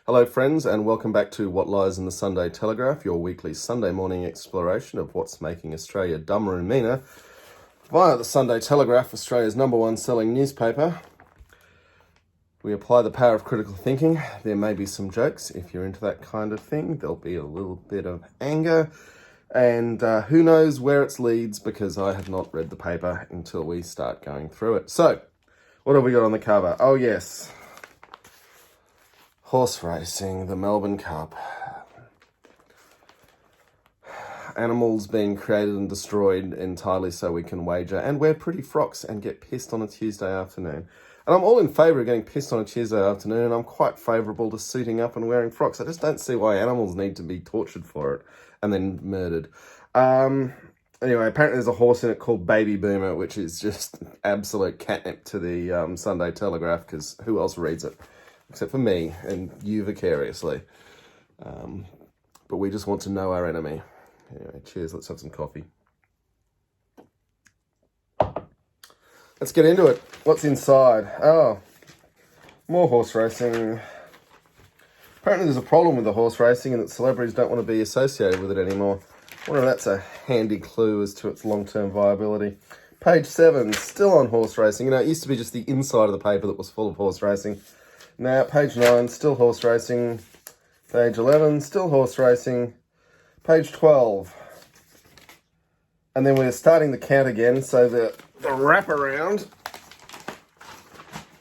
Hello friends, and welcome back to What Lies in the Sunday Telegraph, your weekly Sunday morning exploration of what's making Australia dumber and meaner via the Sunday Telegraph, Australia's #1 selling newspaper. We apply the power of critical thinking. There may be some jokes. If you're into that kind of thing, there'll be a little bit of anger, and who knows where it leads, because I have not read the paper until we start going through it. So, what have we got on the cover? Oh yes, horse racing, the Melbourne Cup. Animals being created and destroyed entirely so we can wager and wear pretty frocks and get pissed on a Tuesday afternoon. And I'm all in favour of getting pissed on a Tuesday afternoon, and I'm quite favourable to suiting up and wearing frocks. I just don't see why animals need to be tortured for it and then murdered. Anyway, apparently there's a horse in it called Baby Boomer, which is just absolute catnip to the Sunday Telegraph, because who else reads it? Except for me and you vicariously. But we just want to know our enemy. Anyway, cheers, let's have some coffee. Let's get into it. What's inside? Oh, more horse racing. Apparently there's a problem with the horse racing and that celebrities don't want to be associated with it anymore. I wonder if that's a handy clue as to its long-term viability. Page 7, still on horse racing. You know, it used to be just the inside of the paper that was full of horse racing. Now, page 9, still horse racing. Page 11, still horse racing. Page 12. And then we're starting the count again, so the wraparound.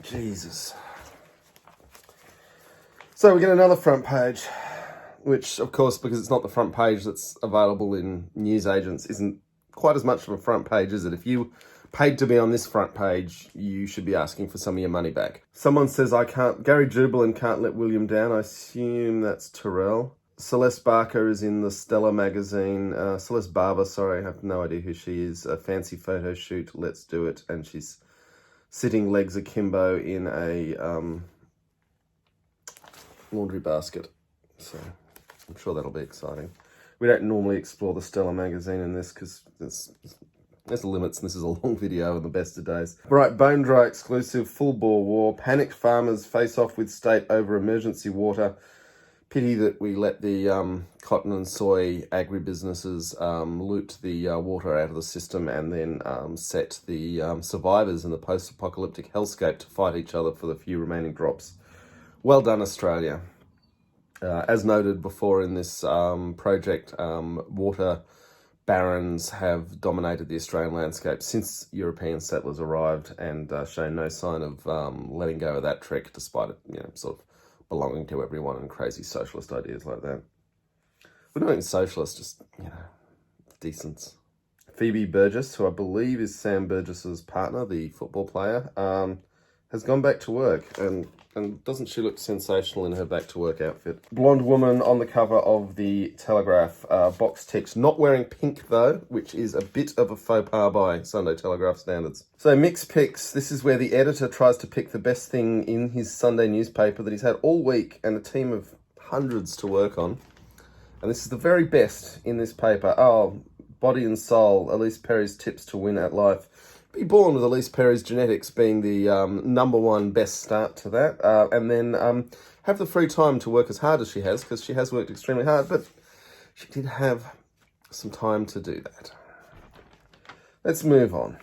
Jesus. So we get another front page, which, of course, because it's not the front page that's available in newsagents, isn't quite as much of a front page, is it? If you paid to be on this front page, you should be asking for some of your money back. Someone says Gary Jubelin can't let William down. I assume that's Terrell. Celeste Barker is in the Stella magazine. Celeste Barber, sorry, I have no idea who she is. A fancy photo shoot, let's do it. And she's sitting legs akimbo in a laundry basket. So I'm sure that'll be exciting. We don't normally explore the Stella magazine in this because there's limits, and this is a long video in the best of days. Right, bone dry exclusive, full bore war. Panicked farmers face off with state over emergency water. Pity that we let the cotton and soy agribusinesses loot the water out of the system and then set the survivors in the post-apocalyptic hellscape to fight each other for the few remaining drops. Well done, Australia. As noted before in this project, water barons have dominated the Australian landscape since European settlers arrived, and shown no sign of letting go of that trick, despite it, sort of belonging to everyone and crazy socialist ideas like that. We're not even socialist, just, decence. Phoebe Burgess, who I believe is Sam Burgess's partner, the football player, has gone back to work, and doesn't she look sensational in her back-to-work outfit? Blonde woman on the cover of the Telegraph, box text. Not wearing pink, though, which is a bit of a faux pas by Sunday Telegraph standards. So, mixed picks. This is where the editor tries to pick the best thing in his Sunday newspaper that he's had all week and a team of hundreds to work on. And this is the very best in this paper. Oh, body and soul, Elise Perry's tips to win at life. Be born with Elise Perry's genetics being the #1 best start to that, and then have the free time to work as hard as she has, because she has worked extremely hard, but she did have some time to do that. Let's move on.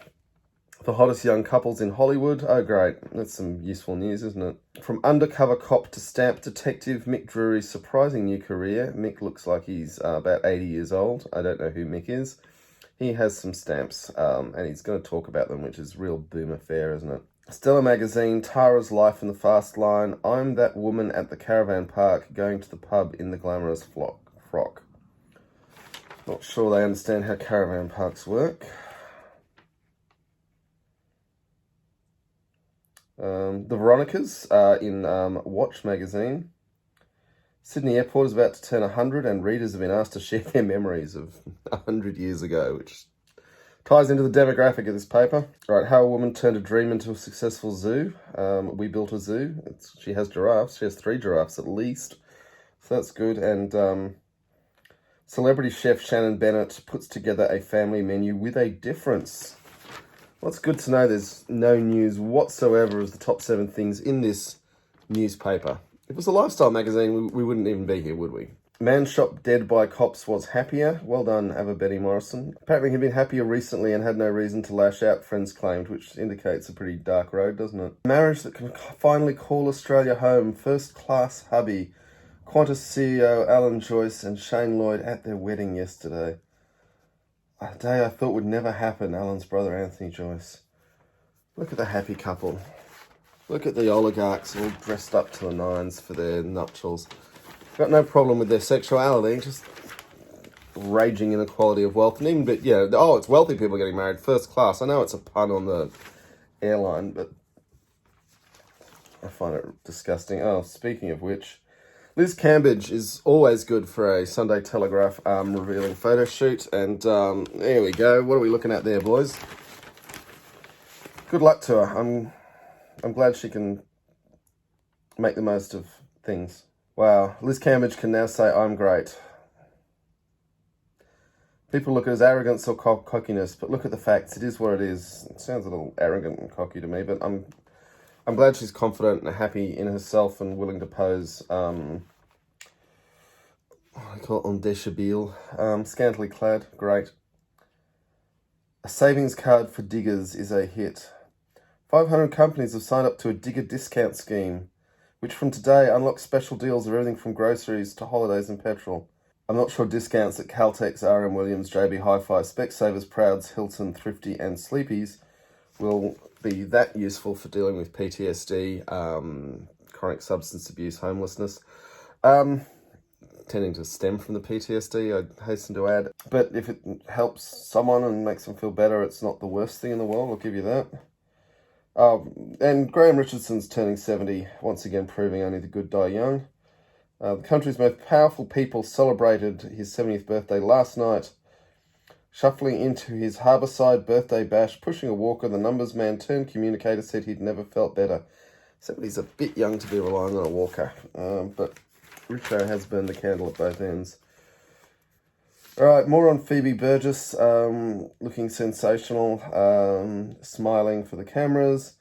The hottest young couples in Hollywood. Oh, great. That's some useful news, isn't it? From undercover cop to stamp detective, Mick Drury's surprising new career. Mick looks like he's about 80 years old. I don't know who Mick is. He has some stamps, and he's going to talk about them, which is real boomer fare, isn't it? Stella magazine, Tara's life in the fast line. I'm that woman at the caravan park going to the pub in the glamorous frock. Not sure they understand how caravan parks work. The Veronicas in Watch magazine. Sydney Airport is about to turn 100, and readers have been asked to share their memories of 100 years ago, which ties into the demographic of this paper. Right, how a woman turned a dream into a successful zoo. We built a zoo. She has giraffes. She has 3 giraffes at least, so that's good. And celebrity chef Shannon Bennett puts together a family menu with a difference. Well, it's good to know there's no news whatsoever as the top 7 things in this newspaper. If it was a lifestyle magazine, we wouldn't even be here, would we? Man shot dead by cops was happier. Well done, Ava Betty Morrison. Apparently he'd been happier recently and had no reason to lash out, friends claimed, which indicates a pretty dark road, doesn't it? Marriage that can finally call Australia home. First class hubby. Qantas CEO Alan Joyce and Shane Lloyd at their wedding yesterday. A day I thought would never happen, Alan's brother Anthony Joyce. Look at the happy couple. Look at the oligarchs all dressed up to the nines for their nuptials. Got no problem with their sexuality, just raging inequality of wealth. And even, but yeah, oh, it's wealthy people getting married, first class. I know it's a pun on the airline, but I find it disgusting. Oh, speaking of which, Liz Cambridge is always good for a Sunday Telegraph revealing photo shoot. And there we go. What are we looking at there, boys? Good luck to her. I'm glad she can make the most of things. Wow, Liz Cambridge can now say, I'm great. People look at it as arrogance or cockiness, but look at the facts. It is what it is. It sounds a little arrogant and cocky to me, but I'm glad she's confident and happy in herself and willing to pose, what do you call it, en deshabille, scantily clad, great. A savings card for diggers is a hit. 500 companies have signed up to a digger discount scheme, which from today unlocks special deals of everything from groceries to holidays and petrol. I'm not sure discounts at Caltex, RM Williams, JB Hi-Fi, Specsavers, Prouds, Hilton, Thrifty and Sleepy's will be that useful for dealing with PTSD, chronic substance abuse, homelessness. Tending to stem from the PTSD, I hasten to add. But if it helps someone and makes them feel better, it's not the worst thing in the world, I'll give you that. And Graham Richardson's turning 70, once again proving only the good die young. The country's most powerful people celebrated his 70th birthday last night, shuffling into his Harbourside birthday bash, pushing a walker. The numbers man turned communicator said he'd never felt better. 70's a bit young to be relying on a walker, but Richo has burned the candle at both ends. All right, more on Phoebe Burgess, looking sensational, smiling for the cameras.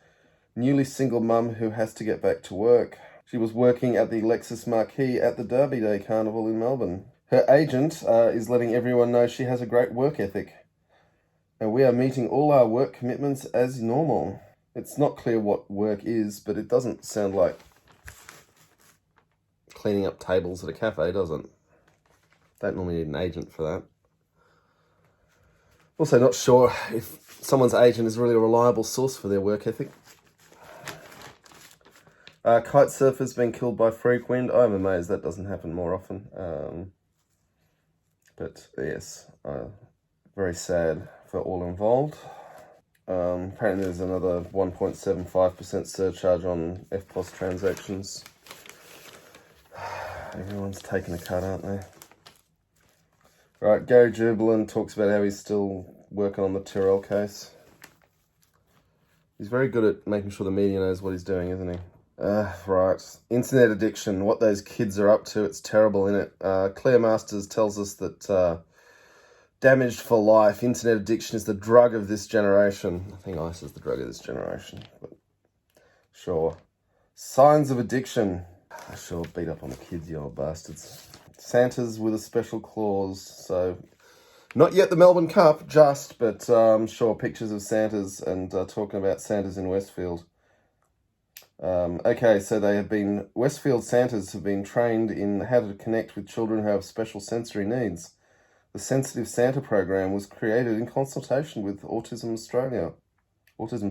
Newly single mum who has to get back to work. She was working at the Lexus Marquee at the Derby Day Carnival in Melbourne. Her agent is letting everyone know she has a great work ethic. And we are meeting all our work commitments as normal. It's not clear what work is, but it doesn't sound like cleaning up tables at a cafe, does it? Don't normally need an agent for that. Also not sure if someone's agent is really a reliable source for their work ethic. Kite surfers being killed by freak wind. I'm amazed that doesn't happen more often. But yes, very sad for all involved. Apparently there's another 1.75% surcharge on FPOS transactions. Everyone's taking a cut, aren't they? Right, Gary Jubelin talks about how he's still working on the Tyrrell case. He's very good at making sure the media knows what he's doing, isn't he? Right. Internet addiction, what those kids are up to, it's terrible, innit? Claire Masters tells us that damaged for life, internet addiction is the drug of this generation. I think ice is the drug of this generation, but sure. Signs of addiction. I sure beat up on the kids, you old bastards. Santas with a special clause, so not yet the Melbourne Cup, just, but sure, pictures of Santas and talking about Santas in Westfield. Okay, so Westfield Santas have been trained in how to connect with children who have special sensory needs. The Sensitive Santa program was created in consultation with Autism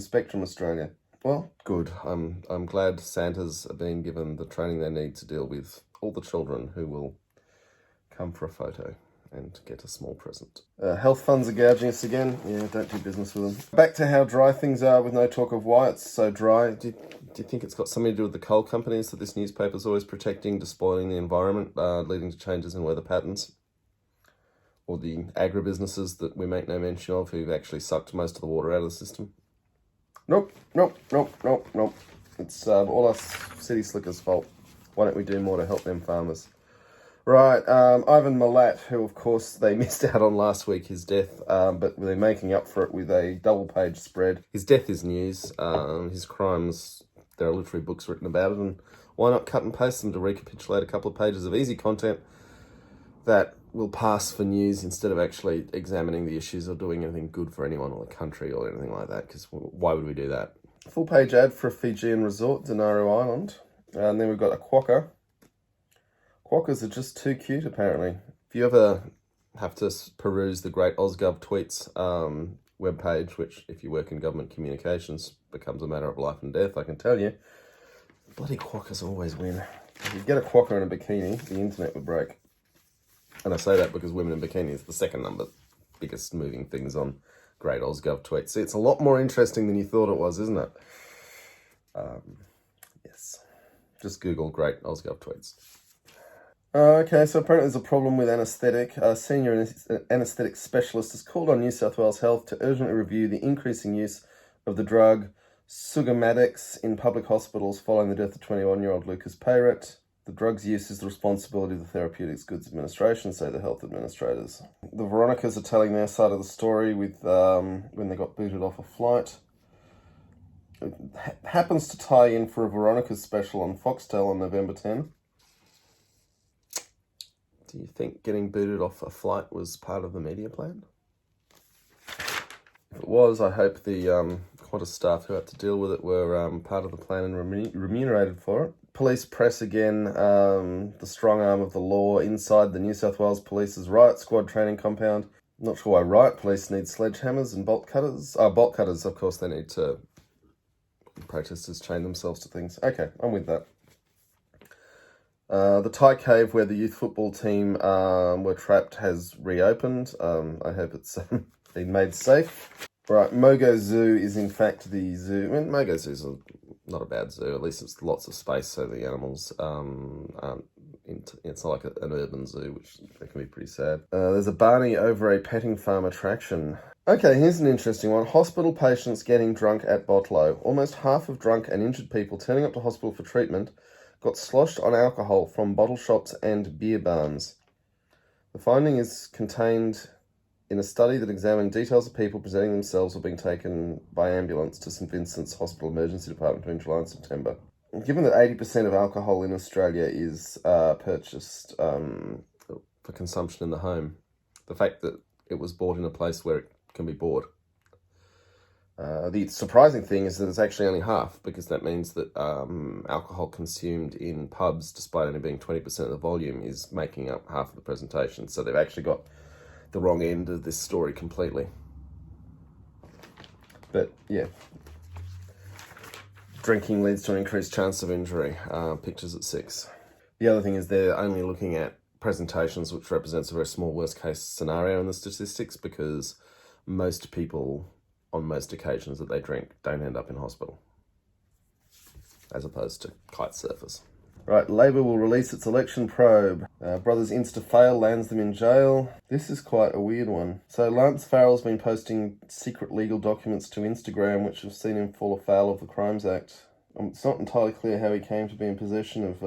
Spectrum Australia. Well, good. I'm glad Santas are being given the training they need to deal with all the children who will come for a photo and get a small present. Health funds are gouging us again. Yeah, don't do business with them. Back to how dry things are with no talk of why it's so dry. Do you think it's got something to do with the coal companies that this newspaper's always protecting, despoiling the environment, leading to changes in weather patterns? Or the agribusinesses that we make no mention of who've actually sucked most of the water out of the system? Nope. It's all us city slickers' fault. Why don't we do more to help them farmers? Right, Ivan Milat, who of course they missed out on last week, his death, but they're making up for it with a double-page spread. His death is news. His crimes, there are literary books written about it, and why not cut and paste them to recapitulate a couple of pages of easy content that will pass for news instead of actually examining the issues or doing anything good for anyone or the country or anything like that, because why would we do that? Full page ad for a Fijian resort, Denaro Island. And then we've got a quokka. Quokkas are just too cute, apparently. If you ever have to peruse the great Ausgov tweets webpage, which, if you work in government communications, becomes a matter of life and death, I can tell you, bloody quokkas always win. If you get a quokka in a bikini, the internet would break. And I say that because women in bikinis is the second number biggest moving things on great Ausgov tweets. See, it's a lot more interesting than you thought it was, isn't it? Yes. Just Google great Ausgov tweets. Okay, so apparently there's a problem with anaesthetic. A senior anaesthetic specialist has called on New South Wales Health to urgently review the increasing use of the drug Sugamadex in public hospitals following the death of 21-year-old Lucas Payret. The drug's use is the responsibility of the Therapeutics Goods Administration, say the health administrators. The Veronicas are telling their side of the story with when they got booted off a flight. It happens to tie in for a Veronica's special on Foxtel on November 10. Do you think getting booted off a flight was part of the media plan? If it was, I hope the Qantas staff who had to deal with it were part of the plan and remunerated for it. Police press again the strong arm of the law inside the New South Wales Police's riot squad training compound. I'm not sure why riot police need sledgehammers and bolt cutters. Bolt cutters, of course, they need to... Protesters chain themselves to things. Okay, I'm with that. The Thai cave where the youth football team were trapped has reopened. I hope it's been made safe. Right, Mogo Zoo is in fact the zoo. I mean, Mogo Zoo's not a bad zoo. At least it's lots of space so the animals aren't... It's not like an urban zoo, which can be pretty sad. There's a Barney over a petting farm attraction. Okay, here's an interesting one. Hospital patients getting drunk at Botlow. Almost half of drunk and injured people turning up to hospital for treatment got sloshed on alcohol from bottle shops and beer barns. The finding is contained in a study that examined details of people presenting themselves or being taken by ambulance to St Vincent's Hospital Emergency Department between July and September. Given that 80% of alcohol in Australia is purchased for consumption in the home, the fact that it was bought in a place where it can be bought. The surprising thing is that it's actually only half, because that means that alcohol consumed in pubs, despite only being 20% of the volume, is making up half of the presentation. So they've actually got the wrong end of this story completely. But yeah, drinking leads to an increased chance of injury. Pictures at 6. The other thing is they're only looking at presentations, which represents a very small worst case scenario in the statistics, because most people on most occasions that they drink don't end up in hospital, as opposed to kite surfers. Right, Labor will release its election probe. Brothers Insta fail lands them in jail. This is quite a weird one. So Lance Farrell's been posting secret legal documents to Instagram, which have seen him fall afoul of the Crimes Act. It's not entirely clear how he came to be in possession of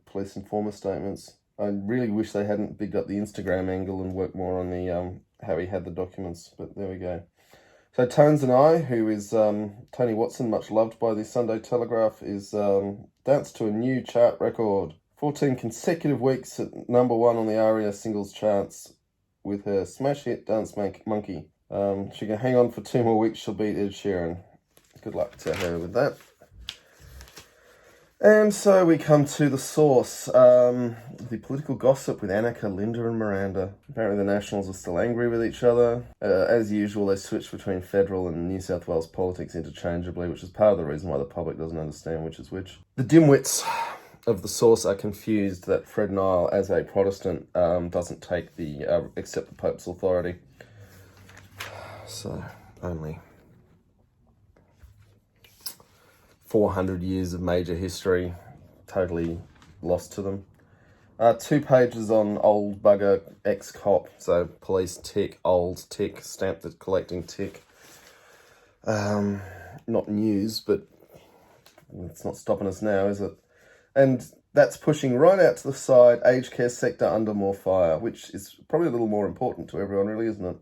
police informer statements. I really wish they hadn't bigged up the Instagram angle and worked more on the how he had the documents, but there we go. So Tones and I, who is Tony Watson, much loved by the Sunday Telegraph, is danced to a new chart record. 14 consecutive weeks at number 1 on the ARIA singles charts with her smash hit Dance Monkey. She can hang on for 2 more weeks, she'll beat Ed Sheeran. Good luck to her with that. And so we come to the source, the political gossip with Annika, Linda and Miranda. Apparently the Nationals are still angry with each other. As usual, they switch between federal and New South Wales politics interchangeably, which is part of the reason why the public doesn't understand which is which. The dimwits of the source are confused that Fred Nile, as a Protestant, doesn't take the accept the Pope's authority. So, only 400 years of major history totally lost to them. 2 pages on old bugger ex-cop, so police tick, old tick, stamped the collecting tick. Not news, but it's not stopping us now, is it? And that's pushing right out to the side, aged care sector under more fire, which is probably a little more important to everyone, really, isn't it?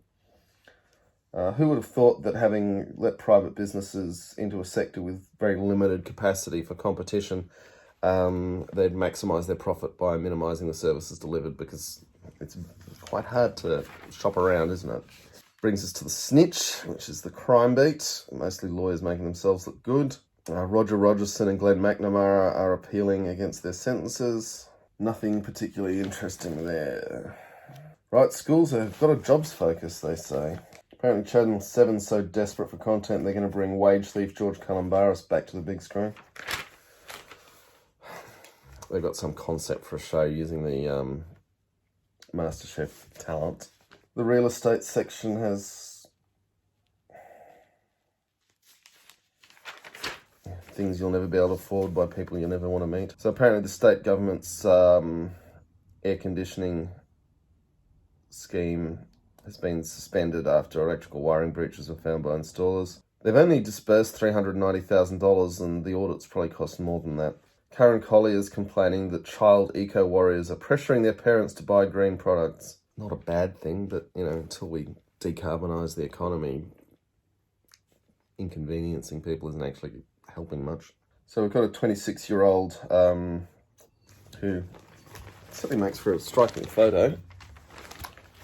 Who would have thought that having let private businesses into a sector with very limited capacity for competition, they'd maximise their profit by minimising the services delivered, because it's quite hard to shop around, isn't it? Brings us to the snitch, which is the crime beat, mostly lawyers making themselves look good. Roger Rogerson and Glenn McNamara are appealing against their sentences. Nothing particularly interesting there. Right, schools have got a jobs focus, they say. Apparently Channel 7's so desperate for content, they're going to bring wage thief George Calombaris back to the big screen. They've got some concept for a show using the MasterChef talent. The real estate section has things you'll never be able to afford by people you never want to meet. So apparently the state government's air conditioning scheme has been suspended after electrical wiring breaches were found by installers. They've only disbursed $390,000 and the audit's probably cost more than that. Karen Collier is complaining that child eco-warriors are pressuring their parents to buy green products. Not a bad thing, but, until we decarbonise the economy, inconveniencing people isn't actually helping much. So we've got a 26-year-old who certainly makes for a striking photo.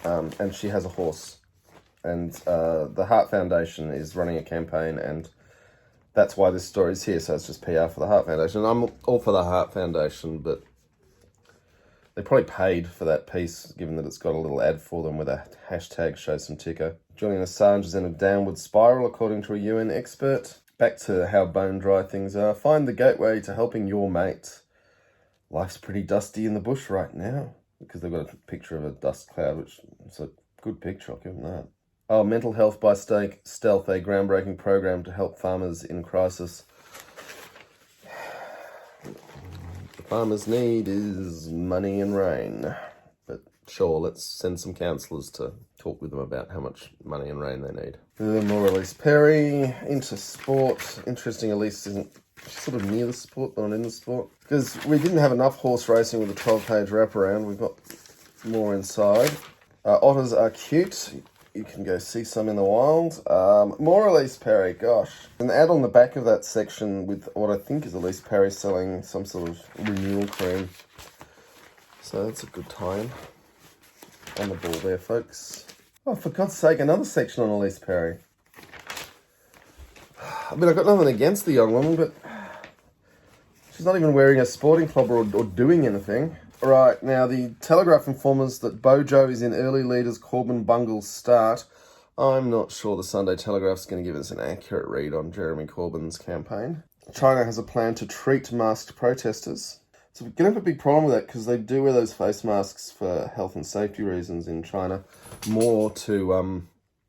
And she has a horse, and the Heart Foundation is running a campaign, and that's why this story is here. So it's just PR for the Heart Foundation. I'm all for the Heart Foundation, but they probably paid for that piece, given that it's got a little ad for them with a hashtag show some ticker. Julian Assange is in a downward spiral, according to a UN expert. Back to how bone dry things are. Find the gateway to helping your mate. Life's pretty dusty in the bush right now, because they've got a picture of a dust cloud, which is a good picture, I'll give them that. Oh, Mental Health by Stealth, a groundbreaking program to help farmers in crisis. The farmers' need is money and rain. But sure, let's send some counsellors to talk with them about how much money and rain they need. More Elise Perry, into sport. Interesting, Elise isn't... She's sort of near the sport, but not in the sport. Because we didn't have enough horse racing with a 12-page wraparound. We've got more inside. Otters are cute. You can go see some in the wild. More Elise Perry, gosh. An ad on the back of that section with what I think is Elise Perry selling some sort of renewal cream. So that's a good time. On the ball there, folks. Oh, for God's sake, another section on Elise Perry. I mean, I've got nothing against the young woman, but she's not even wearing a sporting club or doing anything. Right, now the Telegraph informs us that Bojo is in early lead as Corbyn bungles start. I'm not sure the Sunday Telegraph's going to give us an accurate read on Jeremy Corbyn's campaign. China has a plan to treat masked protesters. So we're going to have a big problem with that, because they do wear those face masks for health and safety reasons in China, more to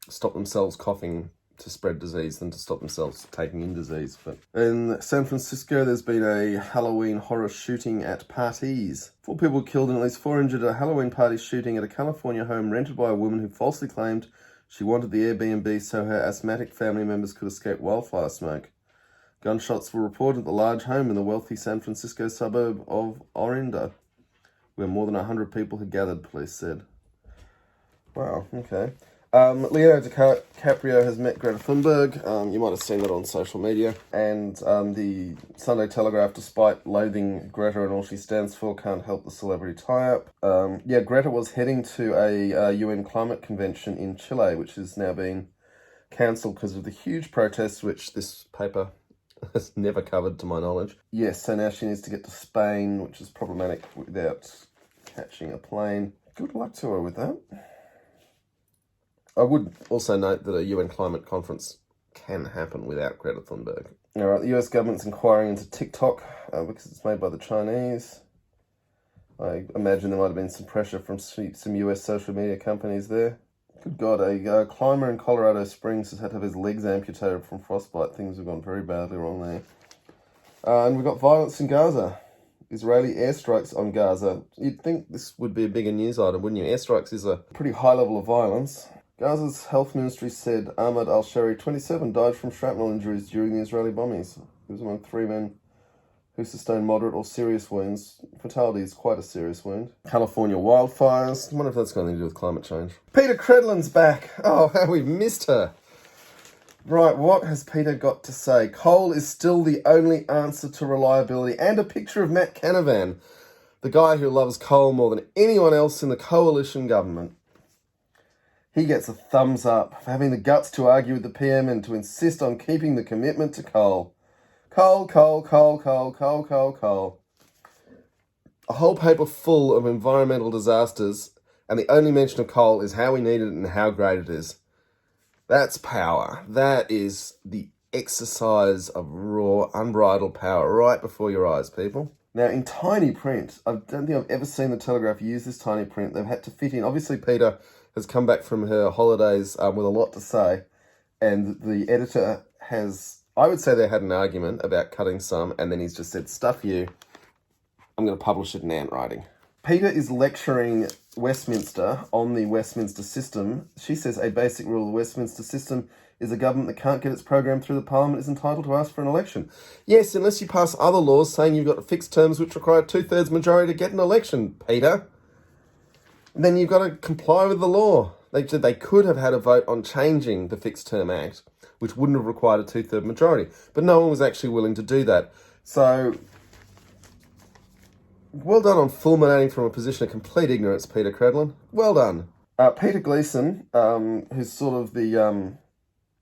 stop themselves coughing to spread disease than to stop themselves taking in disease. But in San Francisco, there's been a Halloween horror shooting at parties. 4 people killed and at least 4 injured at a Halloween party shooting at a California home rented by a woman who falsely claimed she wanted the Airbnb so her asthmatic family members could escape wildfire smoke. Gunshots were reported at the large home in the wealthy San Francisco suburb of Orinda, where more than 100 people had gathered, police said. Wow, okay. Leonardo DiCaprio has met Greta Thunberg. You might have seen that on social media. And the Sunday Telegraph, despite loathing Greta and all she stands for, can't help the celebrity tie-up. Greta was heading to a UN climate convention in Chile, which has now been cancelled because of the huge protests, which this paper has never covered to my knowledge. Yes, so now she needs to get to Spain, which is problematic without catching a plane. Good luck to her with that. I would also note that a UN climate conference can happen without Greta Thunberg. All right, the US government's inquiring into TikTok because it's made by the Chinese. I imagine there might have been some pressure from some US social media companies there. Good God, a climber in Colorado Springs has had to have his legs amputated from frostbite. Things have gone very badly wrong there. And we've got violence in Gaza. Israeli airstrikes on Gaza. You'd think this would be a bigger news item, wouldn't you? Airstrikes is a pretty high level of violence. Gaza's health ministry said Ahmad al-Shari, 27, died from shrapnel injuries during the Israeli bombings. He was among 3 men who sustained moderate or serious wounds. Fatality is quite a serious wound. California wildfires. I wonder if that's got anything to do with climate change. Peter Credlin's back. Oh, how we've missed her. Right, what has Peter got to say? Coal is still the only answer to reliability. And a picture of Matt Canavan, the guy who loves coal more than anyone else in the coalition government. He gets a thumbs up for having the guts to argue with the PM and to insist on keeping the commitment to coal. Coal, coal, coal, coal, coal, coal, coal. A whole paper full of environmental disasters, and the only mention of coal is how we need it and how great it is. That's power. That is the exercise of raw, unbridled power right before your eyes, people. Now, in tiny print, I don't think I've ever seen the Telegraph use this tiny print. They've had to fit in. Obviously, Peter has come back from her holidays with a lot to say, and the editor has, I would say they had an argument about cutting some, and then he's just said, stuff you, I'm going to publish it in handwriting. Peter is lecturing Westminster on the Westminster system. She says a basic rule of the Westminster system is a government that can't get its program through the Parliament is entitled to ask for an election. Yes, unless you pass other laws saying you've got fixed terms which require a 2/3 majority to get an election, Peter. Then you've got to comply with the law. They said they could have had a vote on changing the Fixed Term Act, which wouldn't have required a 2/3 majority. But no one was actually willing to do that. So, well done on fulminating from a position of complete ignorance, Peter Credlin. Well done. Peter Gleeson, who's sort of the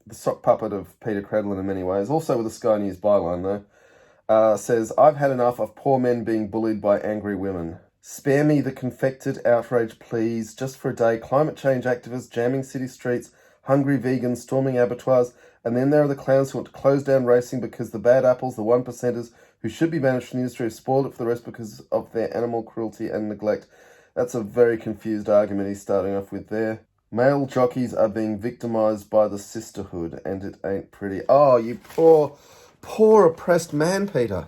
sock puppet of Peter Credlin in many ways, also with a Sky News byline though, says, I've had enough of poor men being bullied by angry women. Spare me the confected outrage, please. Just for a day, climate change activists jamming city streets, hungry vegans storming abattoirs, and then there are the clowns who want to close down racing because the bad apples, the 1%ers, who should be banished from the industry, have spoiled it for the rest because of their animal cruelty and neglect. That's a very confused argument he's starting off with there. Male jockeys are being victimised by the sisterhood, and it ain't pretty. Oh, you poor oppressed man, Peter.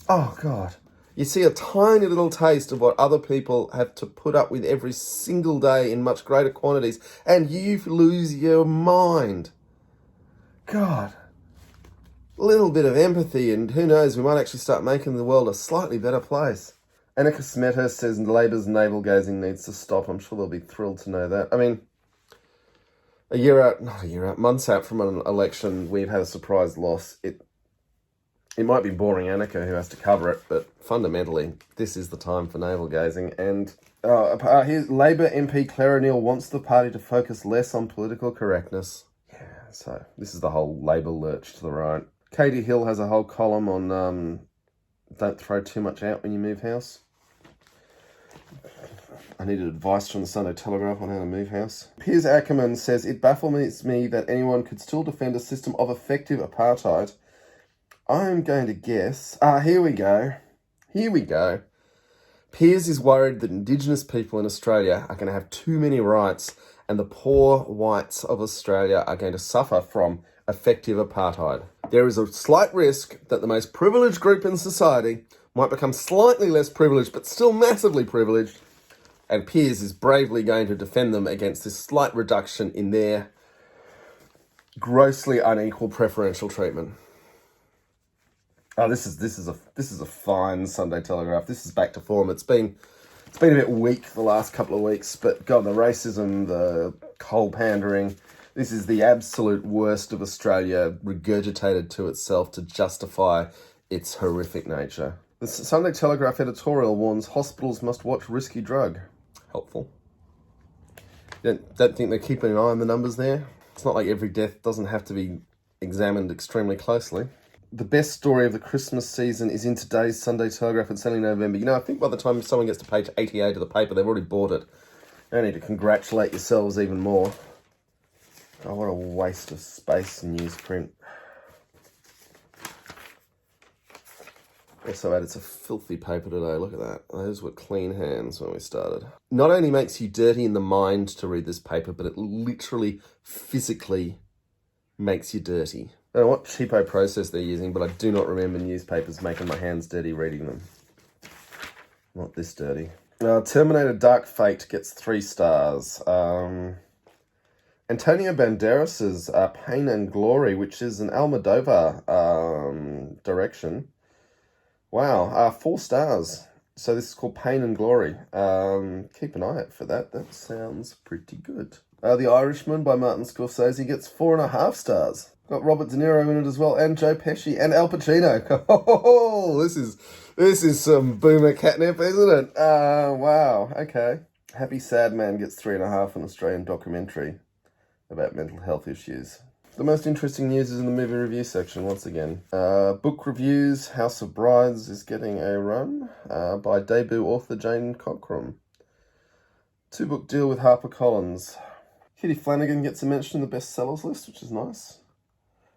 Oh, God. You see a tiny little taste of what other people have to put up with every single day in much greater quantities, and you lose your mind. God. A little bit of empathy, and who knows, we might actually start making the world a slightly better place. Annika Smeta says Labour's navel-gazing needs to stop. I'm sure they'll be thrilled to know that. I mean, months out from an election, we've had a surprise loss. It might be boring Annika who has to cover it, but fundamentally, this is the time for navel-gazing. And here's Labour MP Claire O'Neill wants the party to focus less on political correctness. Yeah, so this is the whole Labour lurch to the right. Katie Hill has a whole column on don't throw too much out when you move house. I needed advice from the Sunday Telegraph on how to move house. Piers Ackerman says, it baffles me that anyone could still defend a system of effective apartheid. I'm going to guess... here we go. Piers is worried that Indigenous people in Australia are going to have too many rights and the poor whites of Australia are going to suffer from effective apartheid. There is a slight risk that the most privileged group in society might become slightly less privileged, but still massively privileged, and Piers is bravely going to defend them against this slight reduction in their grossly unequal preferential treatment. Oh, this is a fine Sunday Telegraph. This is back to form. It's been a bit weak the last couple of weeks, but God, the racism, the coal pandering. This is the absolute worst of Australia regurgitated to itself to justify its horrific nature. The Sunday Telegraph editorial warns hospitals must watch risky drug. Helpful. Don't think they're keeping an eye on the numbers there. It's not like every death doesn't have to be examined extremely closely. The best story of the Christmas season is in today's Sunday Telegraph. It's only November. You know, I think by the time someone gets to page 88 of the paper, they've already bought it. You don't need to congratulate yourselves even more. Oh, what a waste of space in newsprint. Also, it's a filthy paper today. Look at that. Those were clean hands when we started. Not only makes you dirty in the mind to read this paper, but it literally, physically makes you dirty. I don't know what cheapo process they're using, but I do not remember newspapers making my hands dirty reading them. Not this dirty. Terminator Dark Fate gets 3 stars. Antonio Banderas's Pain and Glory, which is an Almodovar direction. Wow, 4 stars. So this is called Pain and Glory. Keep an eye out for that. That sounds pretty good. The Irishman by Martin Scorsese gets 4.5 stars. Got Robert De Niro in it as well, and Joe Pesci, and Al Pacino. Oh, this is some boomer catnip, isn't it? Wow, okay. Happy Sad Man gets 3.5, an Australian documentary about mental health issues. The most interesting news is in the movie review section, once again. Book reviews, House of Brides is getting a run by debut author Jane Cockrum. 2-book deal with HarperCollins. Kitty Flanagan gets a mention in the bestsellers list, which is nice.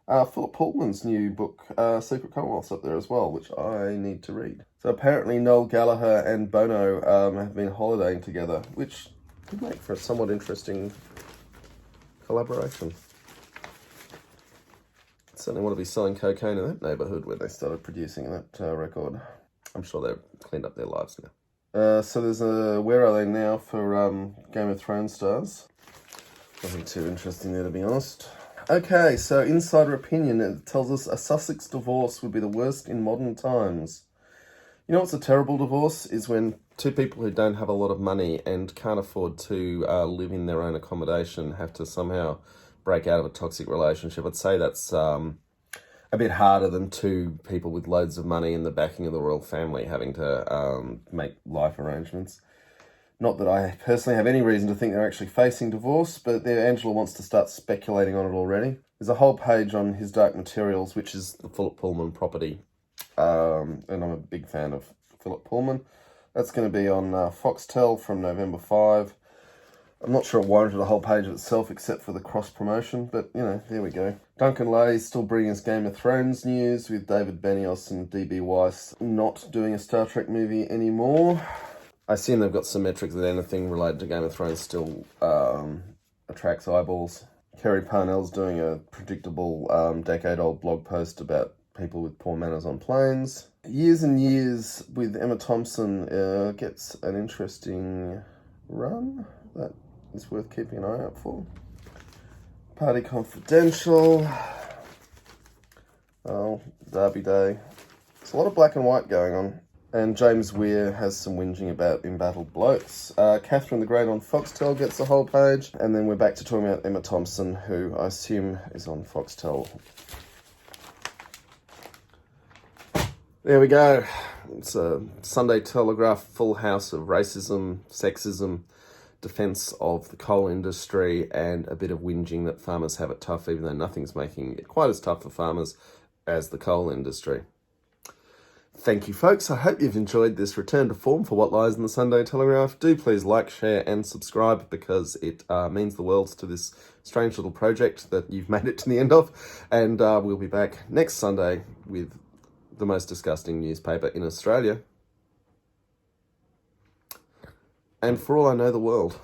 Philip Pullman's new book, Secret Commonwealth's up there as well, which I need to read. So apparently Noel Gallagher and Bono have been holidaying together, which could make for a somewhat interesting collaboration. Certainly want to be selling cocaine in that neighbourhood where they started producing that record. I'm sure they've cleaned up their lives now. So there's a Where Are They Now for Game of Thrones stars. Nothing too interesting there, to be honest. Okay, so Insider Opinion, it tells us a Sussex divorce would be the worst in modern times. You know what's a terrible divorce? Is when two people who don't have a lot of money and can't afford to live in their own accommodation have to somehow break out of a toxic relationship. I'd say that's a bit harder than two people with loads of money and the backing of the royal family having to make life arrangements. Not that I personally have any reason to think they're actually facing divorce, but Angela wants to start speculating on it already. There's a whole page on His Dark Materials, which is the Philip Pullman property, and I'm a big fan of Philip Pullman. That's going to be on Foxtel from November 5. I'm not sure it warranted a whole page of itself except for the cross-promotion, but, you know, there we go. Duncan Lay's still bringing us Game of Thrones news with David Benioff and D.B. Weiss not doing a Star Trek movie anymore. I assume they've got some metrics that anything related to Game of Thrones still attracts eyeballs. Kerry Parnell's doing a predictable decade-old blog post about people with poor manners on planes. Years and Years with Emma Thompson gets an interesting run that is worth keeping an eye out for. Party Confidential. Oh, Derby Day. There's a lot of black and white going on. And James Weir has some whinging about embattled blokes. Catherine the Great on Foxtel gets the whole page. And then we're back to talking about Emma Thompson, who I assume is on Foxtel. There we go. It's a Sunday Telegraph full house of racism, sexism, defence of the coal industry, and a bit of whinging that farmers have it tough, even though nothing's making it quite as tough for farmers as the coal industry. Thank you, folks. I hope you've enjoyed this return to form for What Lies in the Sunday Telegraph. Do please like, share and subscribe because it means the world to this strange little project that you've made it to the end of. And we'll be back next Sunday with the most disgusting newspaper in Australia. And for all I know, the world.